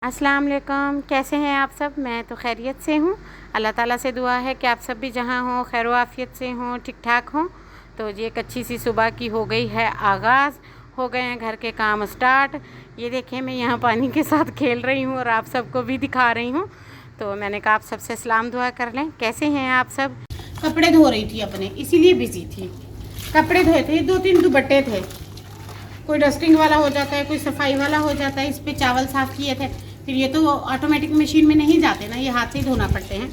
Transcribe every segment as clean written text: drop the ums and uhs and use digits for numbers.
अस्सलाम वालेकुम, कैसे हैं आप सब। मैं तो खैरियत से हूँ। अल्लाह ताला से दुआ है कि आप सब भी जहाँ हों खैर आफियत से हों, ठीक ठाक हों। तो ये एक अच्छी सी सुबह की हो गई है आगाज़, हो गए हैं घर के काम स्टार्ट। ये देखें मैं यहाँ पानी के साथ खेल रही हूँ और आप सबको भी दिखा रही हूँ। तो मैंने कहा आप सबसे सलाम दुआ कर लें। कैसे हैं आप सब। कपड़े धो रही थी अपने, इसीलिए बिजी थी। कपड़े धोए थे, 2-3 दुपट्टे थे। कोई डस्टिंग वाला हो जाता है, कोई सफाई वाला हो जाता है। इस पे चावल साफ़ किए थे। फिर ये तो ऑटोमेटिक मशीन में नहीं जाते ना, ये हाथ से ही धोना पड़ते हैं।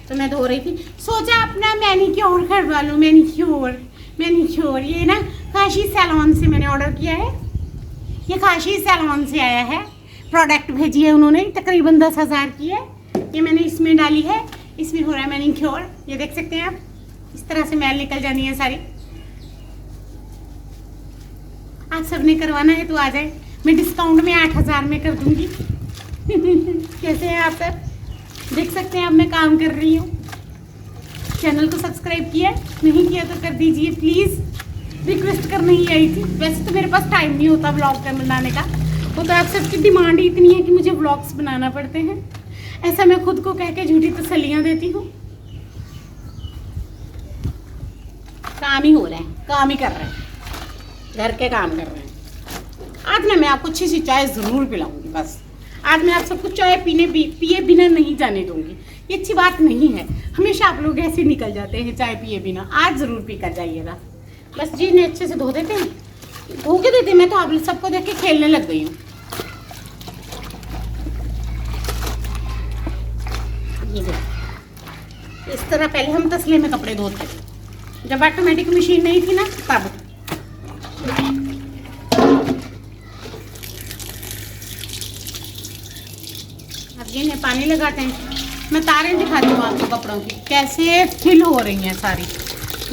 तो मैं धो रही थी, सोचा अपना मैनीक्योर करवा लूँ। मैनीक्योर ये ना काशी सैलून से मैंने ऑर्डर किया है। ये काशी सैलून से आया है, प्रोडक्ट भेजी है उन्होंने, तकरीबन 10,000 की है। ये मैंने इसमें डाली है, इसमें हो रहा है मैनीक्योर। ये देख सकते हैं आप, इस तरह से मैल निकल जानी है सारी। आप सबने करवाना है तो आ जाए, मैं डिस्काउंट में 8,000 में कर दूंगी। कैसे हैं आप सब, देख सकते हैं अब मैं काम कर रही हूँ। चैनल को सब्सक्राइब किया नहीं किया तो कर दीजिए प्लीज़, रिक्वेस्ट करने ही आई थी। वैसे तो मेरे पास टाइम नहीं होता व्लॉग बनाने का, वो तो आप सबकी डिमांड ही इतनी है कि मुझे व्लॉग्स बनाना पड़ते हैं। ऐसा मैं खुद को कह के झूठी तसल्लियाँ देती हूँ। काम ही हो रहा है, काम ही कर रहे हैं, घर के काम कर रहे हैं। आज ना मैं आपको अच्छी सी चाय ज़रूर पिलाऊंगी। बस आज मैं आप सबको चाय पिए बिना नहीं जाने दूंगी। ये अच्छी बात नहीं है, हमेशा आप लोग ऐसे निकल जाते हैं चाय पिए बिना। आज ज़रूर पी कर जाइएगा। बस जी ने अच्छे से धो देते हैं, धो के देते। मैं तो आप सबको देख के खेलने लग गई हूँ। ये देखो, इस तरह पहले हम तसले में कपड़े धोते थे, जब ऑटोमेटिक मशीन नहीं थी ना तब। अब ये पानी लगाते हैं। मैं तारें दिखाती हूँ आपको कपड़ों की, कैसे फिल हो रही हैं सारी।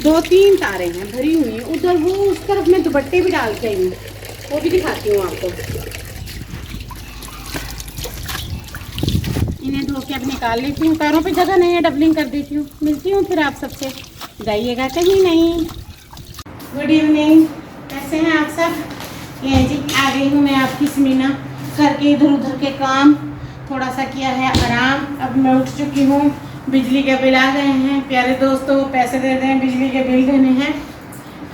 2-3 तारें हैं भरी हुई हैं। उधर वो उस तरफ मैं दुपट्टे भी डाल के आई हूँ, वो भी दिखाती हूँ आपको। इन्हें धो के अब निकाल लेती हूँ। पैरों पे जगह नहीं है, डबलिंग कर देती हूँ। मिलती हूँ फिर आप सबसे, जाइएगा कहीं नहीं। गुड इवनिंग, कैसे हैं आप सब। ये जी आ गई हूँ मैं आपकी समीना। घर के इधर उधर के काम, थोड़ा सा किया है आराम। अब मैं उठ चुकी हूँ। बिजली के बिल आ गए हैं प्यारे दोस्तों, पैसे दे दें, बिजली के बिल देने हैं।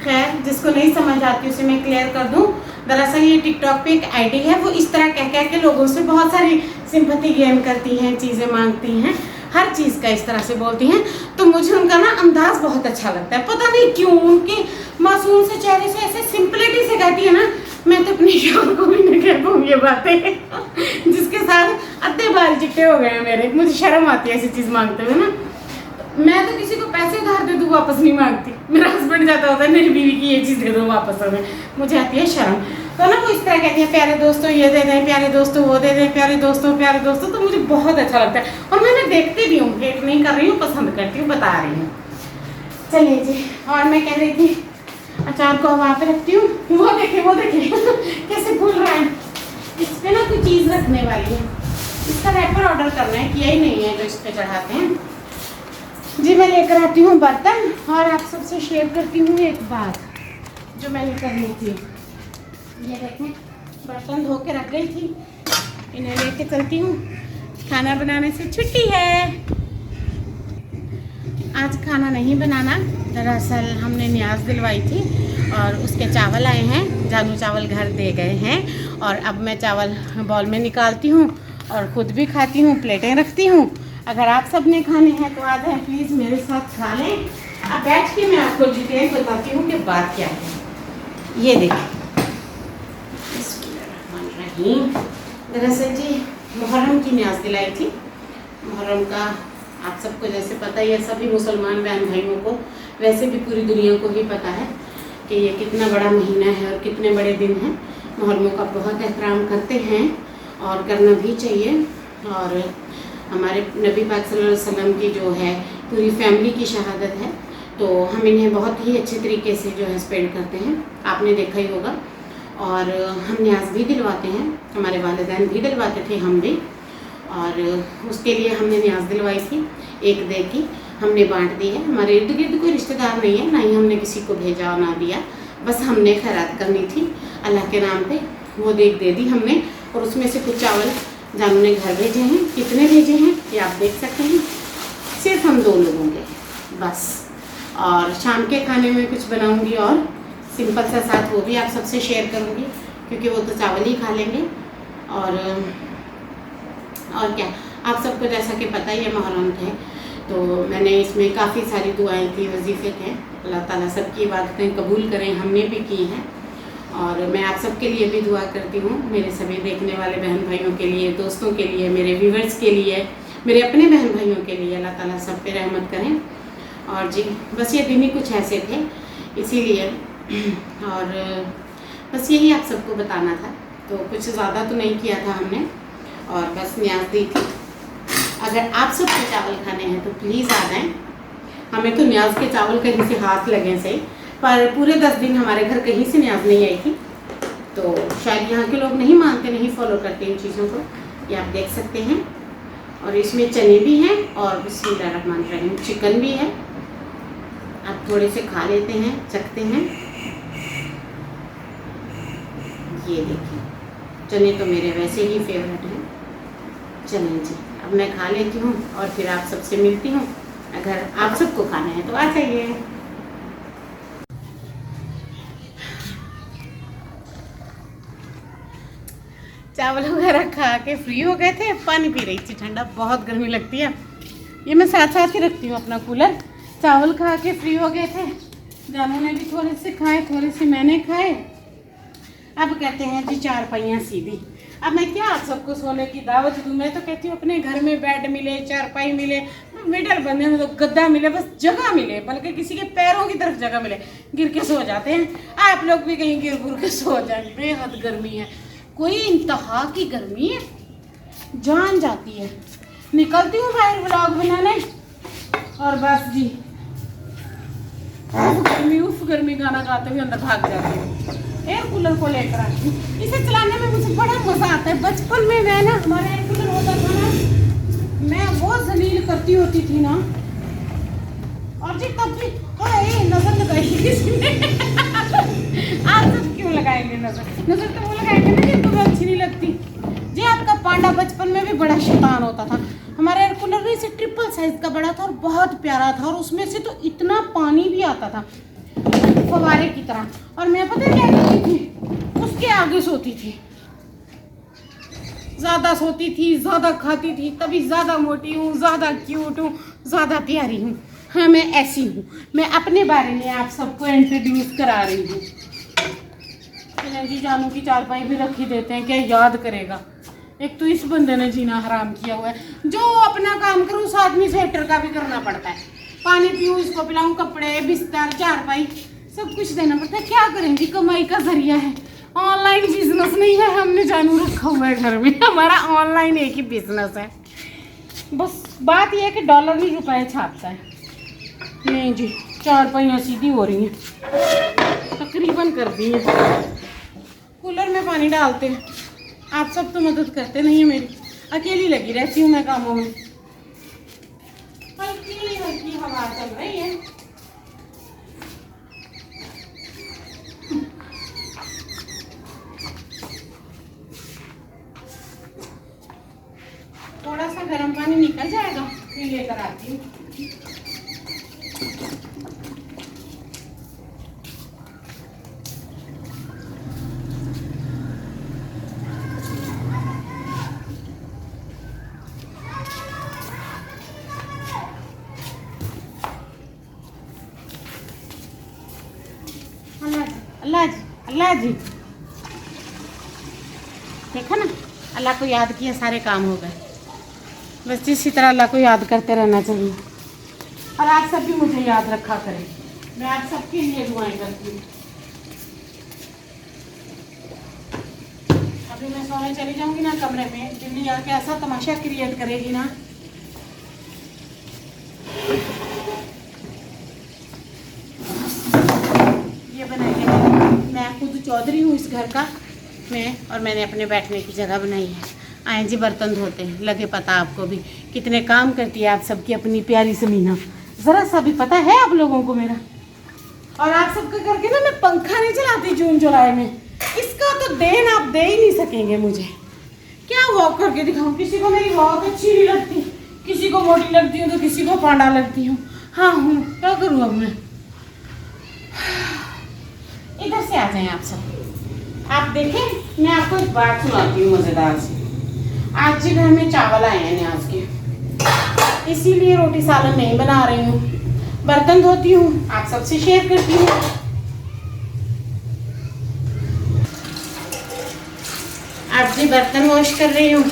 खैर जिसको नहीं समझ आती उसे मैं क्लियर कर दूँ। दरअसल ये टिकटॉक पे एक आईडी है, वो इस तरह कह के लोगों से बहुत सारी सिंपैथी गेन करती हैं, चीज़ें मांगती हैं, हर चीज़ का इस तरह से बोलती हैं। तो मुझे उनका ना अंदाज़ बहुत अच्छा लगता है, पता नहीं क्यों। उनके मासूम से चेहरे से ऐसे सिंपलिटी से कहती है ना, मैं तो अपनी शान को भी नहीं कह पाऊँ ये बातें। जिसके साथ अद्धे बाल चिट्टे हो गए हैं मेरे। मुझे शर्म आती है ऐसी चीज़ मांगते हुए ना। मैं तो किसी को पैसे उधार दे दूँ वापस नहीं मांगती। मेरा हस्बैंड जाता होता है मेरी बीवी की ये चीज़ दे दो वापस हमें, मुझे आती है शर्म। तो ना वो इस तरह कहती है, प्यारे दोस्तों ये दे दें, प्यारे दोस्तों वो दे दें, प्यारे दोस्तों प्यारे दोस्तों। तो मुझे बहुत अच्छा लगता है और मैं देखती भी हूँ, हेट नहीं कर रही हूँ, पसंद करती हूँ, बता रही हूँ। चलिए जी, और मैं कह रही थी अचार को वहाँ पे रखती हूँ। वो देखिए कैसे भूल रहा है। इस पे ना कोई चीज़ रखने वाली है, इसका रैपर ऑर्डर करना है, किया ही नहीं है जो इस पे चढ़ाते हैं जी। मैं लेकर आती हूँ बर्तन और आप सबसे शेयर करती हूँ एक बात जो मैंने करनी थी। ये देखें, बर्तन धो के रख गई थी, इन्हें लेके चलती हूँ। खाना बनाने से छुट्टी है, आज खाना नहीं बनाना। दरअसल हमने न्याज दिलवाई थी और उसके चावल आए हैं, जानू चावल घर दे गए हैं। और अब मैं चावल बॉल में निकालती हूँ और ख़ुद भी खाती हूँ, प्लेटें रखती हूँ। अगर आप सब ने खाने हैं तो आ जाए प्लीज़ मेरे साथ खा लें। अब बैठ के मैं आपको डिटेल बताती हूँ कि बात क्या है। ये देखिए, दरअसल जी मुहर्रम की न्याज दिलाई थी। मुहर्रम का आप सबको जैसे पता ही है, सभी मुसलमान बहन भाइयों को, वैसे भी पूरी दुनिया को ही पता है कि ये कितना बड़ा महीना है और कितने बड़े दिन हैं। मुहर्रमों का बहुत एहतराम करते हैं और करना भी चाहिए। और हमारे नबी पाक सल्लल्लाहु अलैहि वसल्लम की जो है पूरी फैमिली की शहादत है, तो हम इन्हें बहुत ही अच्छे तरीके से जो है स्पेंड करते हैं, आपने देखा ही होगा। और हम न्याज भी दिलवाते हैं, हमारे वालिदैन भी दिलवाते थे, हम भी। और उसके लिए हमने न्याज दिलवाई थी, एक दे की हमने बांट दी है। हमारे इर्द गिर्द कोई रिश्तेदार नहीं है, ना ही हमने किसी को भेजा और ना दिया, बस हमने खैरात करनी थी अल्लाह के नाम पे, वो देख दे दी हमने। और उसमें से कुछ चावल जानू ने घर भेजे हैं। कितने भेजे हैं ये आप देख सकते हैं, सिर्फ हम 2 लोगों के बस। और शाम के खाने में कुछ बनाऊंगी और सिंपल सा साथ वो भी आप सबसे शेयर करूंगी, क्योंकि वो तो चावल ही खा लेंगे। और क्या, आप सबको जैसा कि पता ही है मुहर्रम है, तो मैंने इसमें काफ़ी सारी दुआएं की, वजीफ़े थे। अल्लाह ताला सबकी इबादतें कबूल करें, हमने भी की हैं। और मैं आप सबके लिए भी दुआ करती हूँ, मेरे सभी देखने वाले बहन भाइयों के लिए, दोस्तों के लिए, मेरे व्यूवर्स के लिए, मेरे अपने बहन भाइयों के लिए अल्लाह ताला सब पे रहमत करें। और जी बस ये दिन ही कुछ ऐसे थे, इसीलिए। और बस यही आप सबको बताना था, तो कुछ ज़्यादा तो नहीं किया था हमने, और बस न्याज दी थी। अगर आप सबको चावल खाने हैं तो प्लीज़ आ जाएँ। हमें तो न्याज के चावल कहीं से हाथ लगे सही, पर पूरे 10 दिन हमारे घर कहीं से न्याज नहीं आई थी। तो शायद यहाँ के लोग नहीं मानते, नहीं फॉलो करते इन चीज़ों को, ये आप देख सकते हैं। और इसमें चने भी हैं और बिस्मिल्लाहिर्रहमानिर्रहीम चिकन भी है। आप थोड़े से खा लेते हैं, चखते हैं। ये देखिए, चने तो मेरे वैसे ही फेवरेट हैं। चलें जी, अब मैं खा लेती हूँ और फिर आप सबसे मिलती हूँ। अगर आप सबको खाना है तो आ जाइए। चावल वगैरह खा के फ्री हो गए थे, पानी पी रही थी ठंडा, बहुत गर्मी लगती है। ये मैं साथ साथ ही रखती हूँ अपना कूलर। चावल खा के फ्री हो गए थे, जानू ने भी थोड़े से खाए, थोड़े से मैंने खाए। अब कहते हैं जी 4 पहियाँ सीधी। अब मैं क्या आप सबको सोने की दावत दूँ? मैं तो कहती हूँ अपने घर में बेड मिले, चारपाई मिले, मिडल बंदे में तो गद्दा मिले, बस जगह मिले, बल्कि किसी के पैरों की तरफ जगह मिले, गिर के सो जाते हैं। आप लोग भी कहीं गिर गुर के सो जाए। बेहद गर्मी है, कोई इंतहा की गर्मी है, जान जाती है। निकलती हूँ बाहर व्लॉग बनाने और बस जी उफ गर्मी गाना गाते हुए अंदर भाग जाती हूँ। एयर कूलर को लेकर आती हूँ, इसे चलाने में मुझे बड़ा मजा आता है। बचपन में मैं ना, हमारा एयर कूलर होता था ना, मैं वो जलील करती होती थी ना। और जी तब भी नजर लगाई किसने? आप सब क्यों लगाएंगे नजर? नजर तो वो लगाएंगे ना जिनको भी अच्छी नहीं लगती। जी आपका पांडा बचपन में भी बड़ा शैतान होता था। हमारा एयर कूलर भी इसे ट्रिपल साइज का बड़ा था और बहुत प्यारा था, और उसमें से तो इतना पानी भी आता था फवारे की तरह। और मैं पता क्या करती थी, उसके आगे सोती थी। ज़्यादा सोती थी, ज़्यादा खाती थी, तभी ज़्यादा मोटी हूँ, ज़्यादा क्यूट हूँ, ज़्यादा प्यारी हूँ। हाँ मैं ऐसी हूँ। मैं अपने बारे में आप सबको इंट्रोड्यूस करा रही हूँ। जी जानू की चारपाई भी रखी देते हैं, क्या याद करेगा। एक तो इस बंदे ने जीना हराम किया हुआ है। जो अपना काम करूँ उस आदमी से हेटर का भी करना पड़ता है। पानी पीऊँ, इसको पिलाऊँ, कपड़े, बिस्तर, चारपाई सब कुछ देना पड़ता है। क्या करेंगी, कमाई का जरिया है। ऑनलाइन बिजनेस नहीं है, हमने जानू रखा हुआ है घर में। हमारा ऑनलाइन एक ही बिजनेस है। बस बात यह है कि डॉलर नहीं रुपए छापता है। नहीं जी, 4 पहियाँ सीधी हो रही हैं, तकरीबन कर दी हैं। कूलर में पानी डालते हैं, आप सब तो मदद करते नहीं है मेरी, अकेली लगी रहती हूँ मैं कामों में। हल्की हल्की हवा चल रही है। थोड़ा सा गर्म पानी निकल जाएगा, फिर लेकर आती हूँ। अल्लाह जी, अल्लाह जी, देखा ना, अल्लाह को याद किया सारे काम हो गए। बस इसी तरह अल्लाह को याद करते रहना चाहिए, और आप सब भी मुझे याद रखा करें। मैं आप सबके लिए दुआएं करती हूँ। अभी मैं सोने चली जाऊंगी ना कमरे में, दिल्ली आके ऐसा तमाशा क्रिएट करेगी ना। ये बनाएंगे, मैं खुद चौधरी हूँ इस घर का मैं, और मैंने अपने बैठने की जगह बनाई है। आए जी बर्तन धोते हैं, लगे पता आपको भी कितने काम करती है आप सबकी अपनी प्यारी समीना, ज़रा सा भी पता है आप लोगों को मेरा। और आप सबका करके ना मैं पंखा नहीं चलाती जून जुलाई में, इसका तो देन आप दे ही नहीं सकेंगे मुझे। क्या वॉक करके दिखाऊं? किसी को मेरी वॉक अच्छी नहीं लगती, किसी को मोटी लगती हूँ तो किसी को पांडा लगती हूँ। हाँ हूँ, क्या करूँ अब मैं? इधर से आ जाएं आप सब। आप देखें, मैं आपको एक बात सुनाती हूँ मजेदार सी। आज जी घर में चावल आए हैं न्याज के, इसीलिए रोटी सालन नहीं बना रही हूँ। बर्तन धोती हूँ, आप सबसे शेयर करती हूँ। आज जी बर्तन वॉश कर रही हूँ।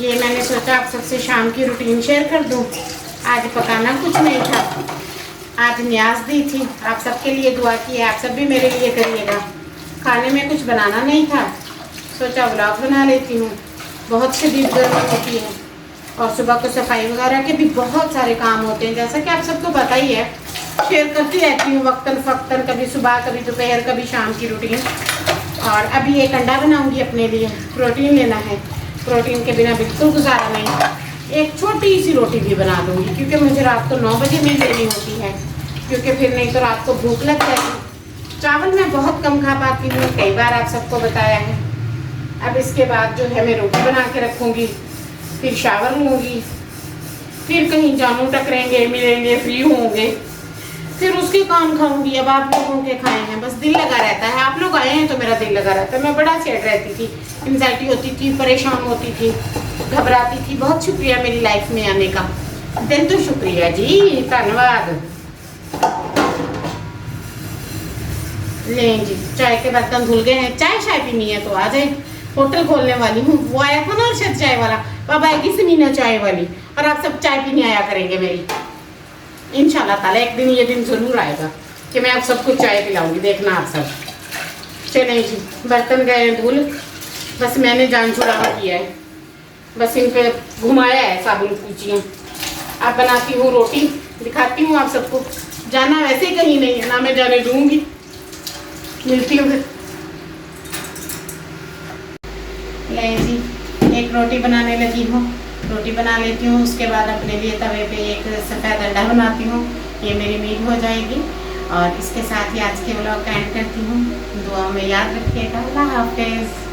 ये मैंने सोचा आप सबसे शाम की रूटीन शेयर कर दूँ। आज पकाना कुछ नहीं था, आज न्याज दी थी, आप सबके लिए दुआ की है, आप सब भी मेरे लिए करिएगा। खाने में कुछ बनाना नहीं था, सोचा व्लॉग बना लेती हूँ। बहुत शदीद गर्मी होती है और सुबह को सफाई वगैरह के भी बहुत सारे काम होते हैं, जैसा कि आप सबको पता ही है। शेयर करती रहती हूँ वक्तन फ़क्तन, कभी सुबह कभी दोपहर कभी शाम की रूटीन। और अभी एक अंडा बनाऊँगी अपने लिए, प्रोटीन लेना है, प्रोटीन के बिना बिल्कुल गुजारा नहीं। एक छोटी सी रोटी भी बना दूँगी क्योंकि मुझे रात को 9 बजे मिल लेनी होती है, क्योंकि फिर नहीं तो रात को भूख लग जाएगी। चावल मैं बहुत कम खा पाती हूँ, कई बार आप सबको बताया है। अब इसके बाद जो है मैं रोटी बना के रखूँगी, फिर शावर लूँगी, फिर कहीं जानू टकरेंगे, मिलेंगे, फ्री होंगे, फिर उसके काम खाऊंगी। अब आप लोगों के खाए हैं, बस दिल लगा रहता है। आप लोग आए हैं तो मेरा दिल लगा रहता है। मैं बड़ा सैड रहती थी, एंजाइटी होती थी, परेशान होती थी, घबराती थी। बहुत शुक्रिया मेरी लाइफ में आने का। दिन तो शुक्रिया जी, धन्यवाद। लें जी, चाय के बर्तन धुल गए हैं। चाय शाय पीनी है तो आ जाए, होटल खोलने वाली हूँ। वो आया था ना अर्शद चाय वाला, अब आएगी समीना चाय वाली, और आप सब चाय पीने आया करेंगे मेरी। इंशाल्लाह ताला एक दिन ये दिन जरूर आएगा कि मैं आप सबको चाय पिलाऊंगी, देखना आप सब। चलें जी, बर्तन गए धुल, बस मैंने जान छुड़ावा किया है, बस इन पे घुमाया है साबुन पूछिए। अब बनाती हूँ रोटी, दिखाती हूँ आप सबको। जाना वैसे ही कहीं नहीं है, ना मैं जाने दूँगी। मिलती हूँ फिर। ले जी, एक रोटी बनाने लगी हूँ, रोटी बना लेती हूँ। उसके बाद अपने लिए तवे पे एक सफ़ेद अंडा बनाती हूँ, ये मेरी मील हो जाएगी। और इसके साथ ही आज के व्लॉग का एंड करती हूँ। दुआ में याद रखिएगा। अल्लाह हाफिज़।